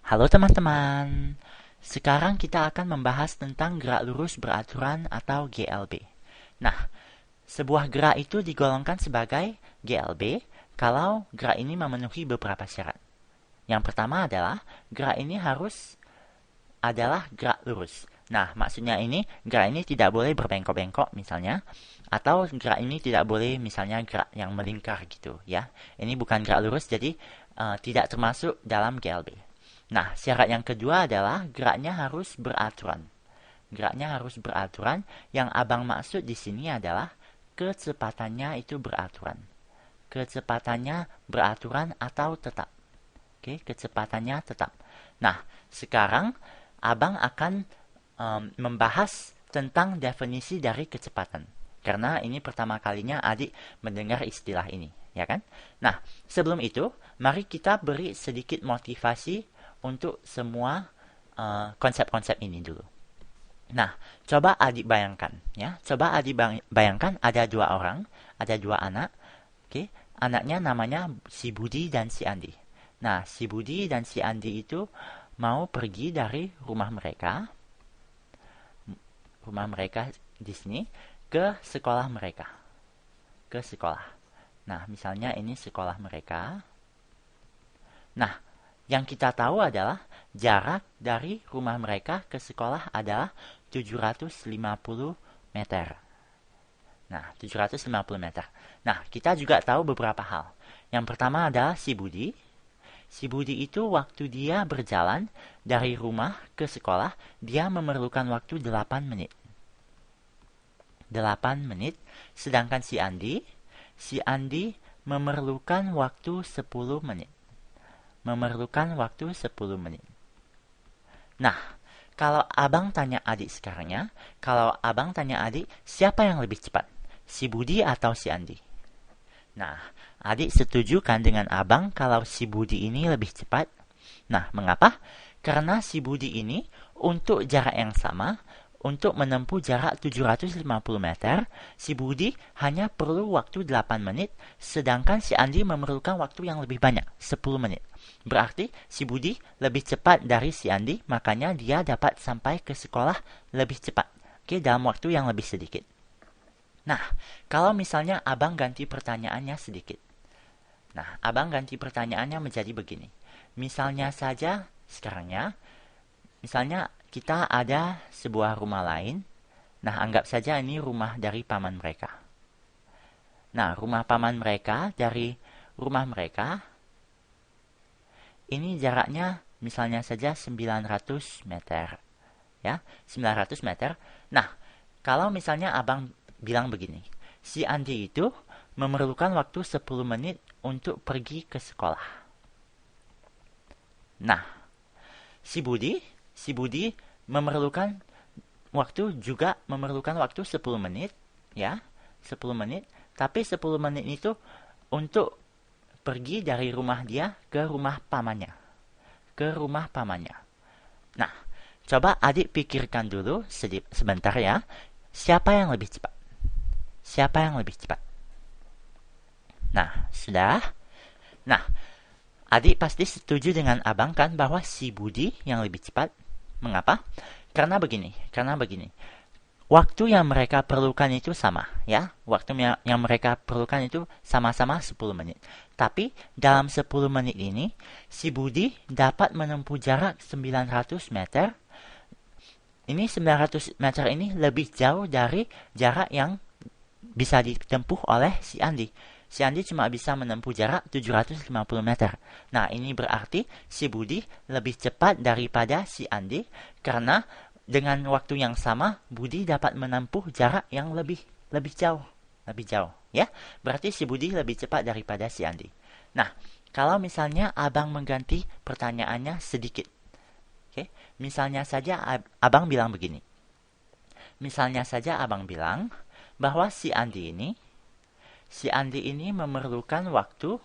Halo teman-teman, sekarang kita akan membahas tentang gerak lurus beraturan atau GLB. Nah, sebuah gerak itu digolongkan sebagai GLB kalau gerak ini memenuhi beberapa syarat. Yang pertama adalah gerak ini harus adalah gerak lurus. Nah, maksudnya ini gerak ini tidak boleh berbengkok-bengkok misalnya, atau gerak ini tidak boleh misalnya gerak yang melingkar gitu ya. Ini bukan gerak lurus jadi tidak termasuk dalam GLB. Nah, syarat yang kedua adalah geraknya harus beraturan. Geraknya harus beraturan. Yang abang maksud di sini adalah kecepatannya itu beraturan. Kecepatannya beraturan atau tetap. Oke, kecepatannya tetap. Nah, sekarang abang akan membahas tentang definisi dari kecepatan. Karena ini pertama kalinya adik mendengar istilah ini, ya kan? Nah, sebelum itu, mari kita beri sedikit motivasi untuk semua konsep-konsep ini dulu. Nah, coba adik bayangkan, ya. Coba adik bayangkan ada dua orang, ada dua anak. Oke, anaknya namanya si Budi dan si Andi. Nah, si Budi dan si Andi itu mau pergi dari rumah mereka di sini ke sekolah mereka, ke sekolah. Nah, misalnya ini sekolah mereka. Nah, yang kita tahu adalah jarak dari rumah mereka ke sekolah adalah 750 meter. Nah, 750 meter. Nah, kita juga tahu beberapa hal. Yang pertama adalah si Budi. Si Budi itu waktu dia berjalan dari rumah ke sekolah, dia memerlukan waktu 8 menit. 8 menit. Sedangkan si Andi memerlukan waktu 10 menit. Memerlukan waktu 10 menit. Nah, kalau abang tanya adik sekarang ya, kalau abang tanya adik, siapa yang lebih cepat? Si Budi atau si Andi? Nah, adik setuju kan dengan abang kalau si Budi ini lebih cepat? Nah, mengapa? Karena si Budi ini untuk jarak yang sama, untuk menempuh jarak 750 meter, si Budi hanya perlu waktu 8 menit, sedangkan si Andi memerlukan waktu yang lebih banyak, 10 menit. Berarti si Budi lebih cepat dari si Andi, makanya dia dapat sampai ke sekolah lebih cepat. Oke, dalam waktu yang lebih sedikit. Nah, kalau misalnya abang ganti pertanyaannya sedikit. Nah, abang ganti pertanyaannya menjadi begini. Misalnya saja sekarang ya, misalnya kita ada sebuah rumah lain. Nah, anggap saja ini rumah dari paman mereka. Nah, rumah paman mereka dari rumah mereka ini jaraknya misalnya saja 900 meter. Ya, 900 meter. Nah, kalau misalnya abang bilang begini, si Andi itu memerlukan waktu 10 menit untuk pergi ke sekolah. Nah, si Budi memerlukan memerlukan waktu 10 menit, ya, 10 menit, tapi 10 menit itu untuk pergi dari rumah dia ke rumah pamannya. Ke rumah pamannya. Nah, coba adik pikirkan dulu sebentar ya. Siapa yang lebih cepat? Siapa yang lebih cepat? Nah, sudah. Nah, adik pasti setuju dengan abang kan bahwa si Budi yang lebih cepat. Mengapa? Karena begini. Waktu yang mereka perlukan itu sama, ya. Waktu yang mereka perlukan itu sama-sama 10 menit. Tapi dalam 10 menit ini, si Budi dapat menempuh jarak 900 meter. Ini 900 meter ini lebih jauh dari jarak yang bisa ditempuh oleh si Andi. Si Andi cuma bisa menempuh jarak 750 meter. Nah, ini berarti si Budi lebih cepat daripada si Andi karena dengan waktu yang sama Budi dapat menempuh jarak yang lebih jauh, ya. Berarti si Budi lebih cepat daripada si Andi. Nah, kalau misalnya abang mengganti pertanyaannya sedikit. Oke, misalnya saja abang bilang begini. Misalnya saja abang bilang bahwa si Andi ini memerlukan waktu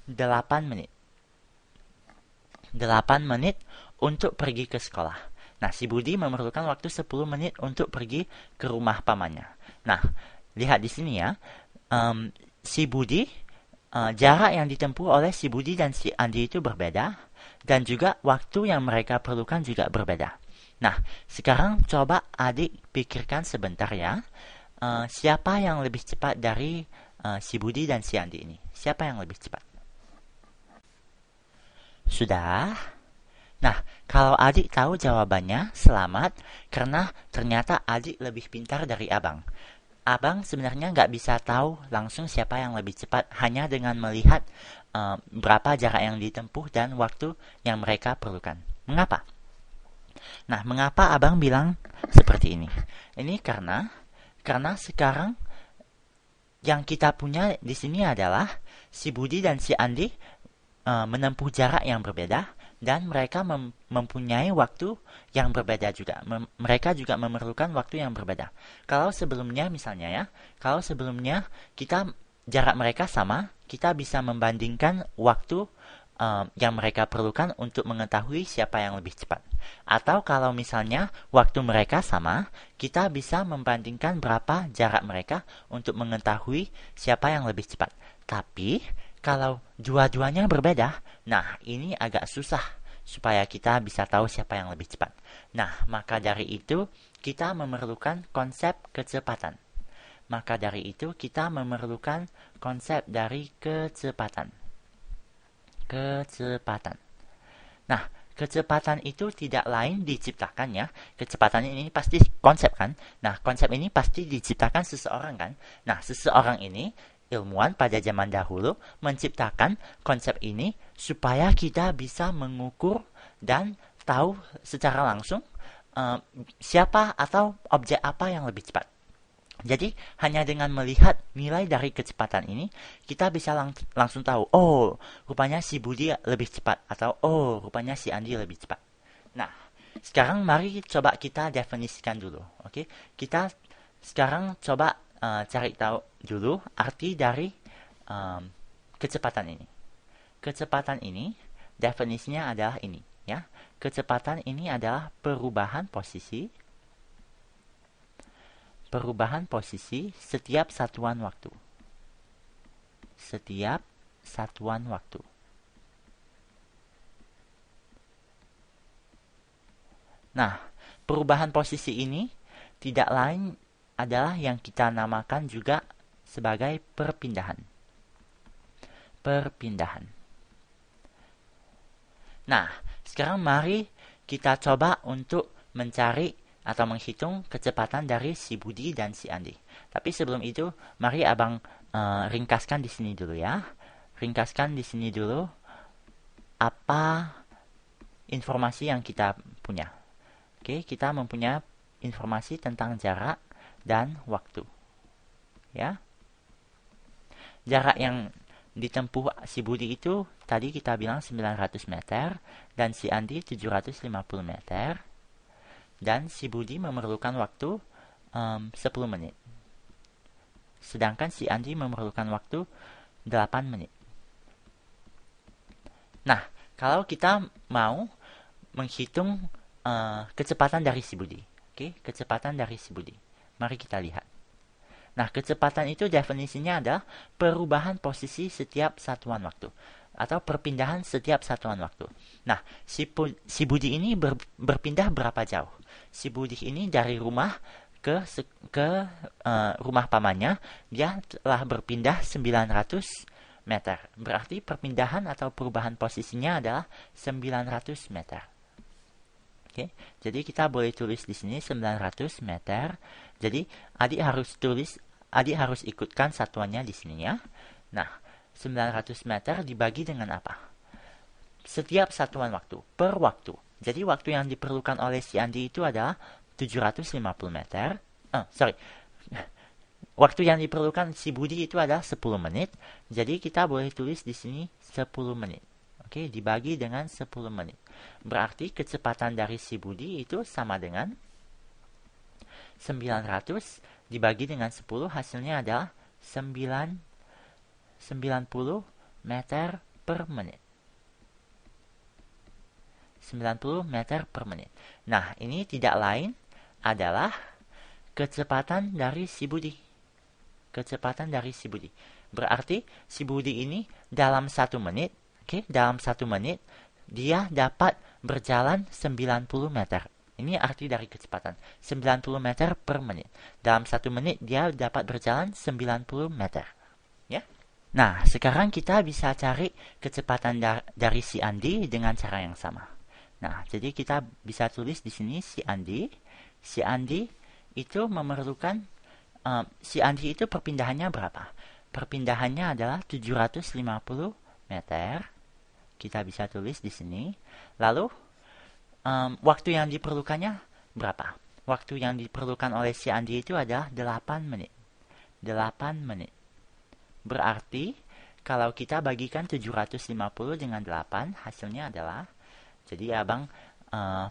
8 menit. 8 menit untuk pergi ke sekolah. Nah, si Budi memerlukan waktu 10 menit untuk pergi ke rumah pamannya. Nah, lihat di sini ya. Si Budi, jarak yang ditempuh oleh si Budi dan si Andi itu berbeda. dan juga waktu yang mereka perlukan juga berbeda. Nah, sekarang coba adik pikirkan sebentar ya. Siapa yang lebih cepat dari si Budi dan si Andi ini? Siapa yang lebih cepat? Sudah? Nah, kalau adik tahu jawabannya, selamat, karena ternyata adik lebih pintar dari abang. Abang sebenarnya nggak bisa tahu langsung siapa yang lebih cepat hanya dengan melihat berapa jarak yang ditempuh dan waktu yang mereka perlukan. Mengapa? Nah, mengapa abang bilang seperti ini? Ini karena sekarang yang kita punya di sini adalah si Budi dan si Andi menempuh jarak yang berbeda dan mereka mempunyai waktu yang berbeda juga. Mereka juga memerlukan waktu yang berbeda. Kalau sebelumnya misalnya ya, kalau sebelumnya jarak mereka sama, kita bisa membandingkan waktu yang mereka perlukan untuk mengetahui siapa yang lebih cepat. Atau kalau misalnya waktu mereka sama, kita bisa membandingkan berapa jarak mereka untuk mengetahui siapa yang lebih cepat. Tapi kalau dua-duanya berbeda, nah ini agak susah supaya kita bisa tahu siapa yang lebih cepat. Nah, maka dari itu kita memerlukan konsep kecepatan. Maka dari itu kita memerlukan konsep dari kecepatan. Kecepatan. Nah, kecepatan itu tidak lain diciptakan ya. Kecepatan ini pasti konsep kan? Nah, konsep ini pasti diciptakan seseorang kan? Nah, seseorang ini ilmuwan pada zaman dahulu menciptakan konsep ini supaya kita bisa mengukur dan tahu secara langsung siapa atau objek apa yang lebih cepat. Jadi, hanya dengan melihat nilai dari kecepatan ini, kita bisa langsung tahu, oh, rupanya si Budi lebih cepat, atau oh, rupanya si Andi lebih cepat. Nah, sekarang mari coba kita definisikan dulu, oke? Kita sekarang coba cari tahu dulu arti dari kecepatan ini. Kecepatan ini, definisinya adalah ini, ya. Kecepatan ini adalah perubahan posisi setiap satuan waktu. Setiap satuan waktu. Nah, perubahan posisi ini tidak lain adalah yang kita namakan juga sebagai perpindahan. Perpindahan. Nah, sekarang mari kita coba untuk mencari atau menghitung kecepatan dari si Budi dan si Andi. Tapi sebelum itu, mari abang ringkaskan di sini dulu ya. Ringkaskan di sini dulu apa informasi yang kita punya. Oke, kita mempunyai informasi tentang jarak dan waktu. Ya. Jarak yang ditempuh si Budi itu tadi kita bilang 900 meter dan si Andi 750 meter. Dan si Budi memerlukan waktu 10 menit. Sedangkan si Andi memerlukan waktu 8 menit. Nah, kalau kita mau menghitung kecepatan dari si Budi. Oke, kecepatan dari si Budi. Mari kita lihat. Nah, kecepatan itu definisinya adalah perubahan posisi setiap satuan waktu atau perpindahan setiap satuan waktu. Nah, si Budi ini berpindah berapa jauh? Si Budi ini dari rumah ke rumah pamannya, dia telah berpindah 900 meter. Berarti perpindahan atau perubahan posisinya adalah 900 meter. Oke, jadi kita boleh tulis di sini 900 meter. Jadi adik harus ikutkan satuannya di sini ya. Nah, 900 meter dibagi dengan apa? Setiap satuan waktu, per waktu. Jadi waktu yang diperlukan oleh si Andi itu adalah 750 meter. Waktu yang diperlukan si Budi itu adalah 10 menit. Jadi kita boleh tulis di sini 10 menit. Oke, dibagi dengan 10 menit. Berarti kecepatan dari si Budi itu sama dengan 900 dibagi dengan 10, hasilnya adalah 90 meter per menit. 90 meter per menit. Nah, ini tidak lain adalah kecepatan dari si Budi. Kecepatan dari si Budi. Berarti si Budi ini dalam 1 menit, dalam 1 menit dia dapat berjalan 90 meter. Ini arti dari kecepatan, 90 meter per menit. Dalam 1 menit dia dapat berjalan 90 meter. Ya. Nah, sekarang kita bisa cari kecepatan dari si Andi dengan cara yang sama. Nah, jadi kita bisa tulis di sini si Andi. Si Andi itu memerlukan, si Andi itu perpindahannya berapa? Perpindahannya adalah 750 meter. Kita bisa tulis di sini. Lalu, waktu yang diperlukannya berapa? Waktu yang diperlukan oleh si Andi itu adalah 8 menit. 8 menit. Berarti, kalau kita bagikan 750 dengan 8, hasilnya adalah, jadi abang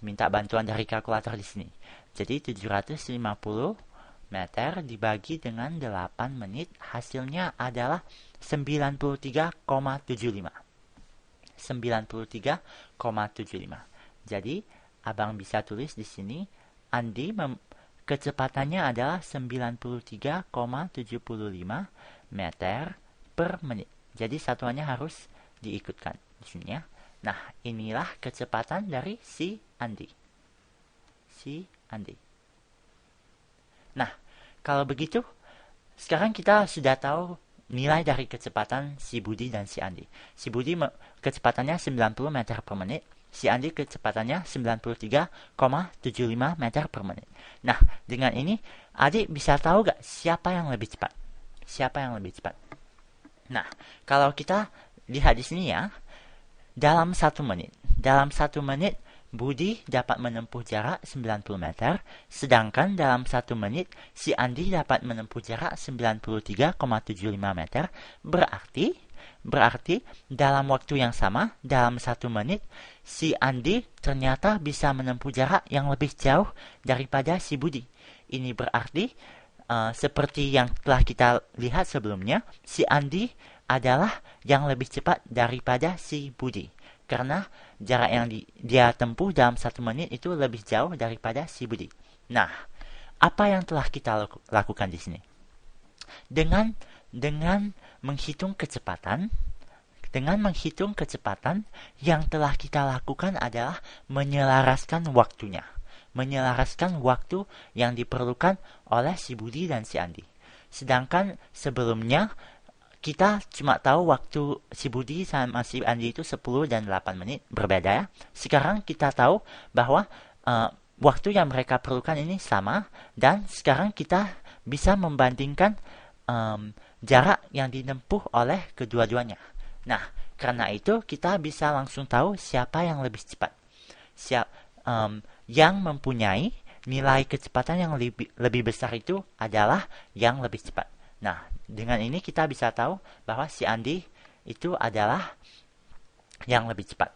minta bantuan dari kalkulator di sini. Jadi 750 meter dibagi dengan 8 menit, hasilnya adalah 93,75. 93,75. Jadi, abang bisa tulis di sini, Andi kecepatannya adalah 93,75 meter per menit. Jadi, satuannya harus diikutkan di sini ya. Nah, inilah kecepatan dari si Andi. Nah, kalau begitu, sekarang kita sudah tahu nilai dari kecepatan si Budi dan si Andi. Si Budi kecepatannya 90 meter per menit. Si Andi kecepatannya 93,75 meter per menit. Nah, dengan ini, adik bisa tahu gak siapa yang lebih cepat? Nah, kalau kita lihat di sini ya, dalam 1 menit, Budi dapat menempuh jarak 90 meter, sedangkan dalam 1 menit, si Andi dapat menempuh jarak 93,75 meter. Berarti, dalam waktu yang sama, dalam 1 menit, si Andi ternyata bisa menempuh jarak yang lebih jauh daripada si Budi. Ini berarti, seperti yang telah kita lihat sebelumnya, si Andi adalah yang lebih cepat daripada si Budi. Karena jarak yang dia tempuh dalam 1 menit itu lebih jauh daripada si Budi. Nah, apa yang telah kita lakukan di sini? Dengan menghitung kecepatan, yang telah kita lakukan adalah menyelaraskan waktunya. Menyelaraskan waktu yang diperlukan oleh si Budi dan si Andi. Sedangkan sebelumnya, kita cuma tahu waktu si Budi sama si Andi itu 10 dan 8 menit, berbeda ya. Sekarang kita tahu bahwa waktu yang mereka perlukan ini sama, dan sekarang kita bisa membandingkan jarak yang ditempuh oleh kedua-duanya. Nah, karena itu kita bisa langsung tahu siapa yang lebih cepat. Yang mempunyai nilai kecepatan yang lebih besar itu adalah yang lebih cepat. Nah, dengan ini kita bisa tahu bahwa si Andi itu adalah yang lebih cepat.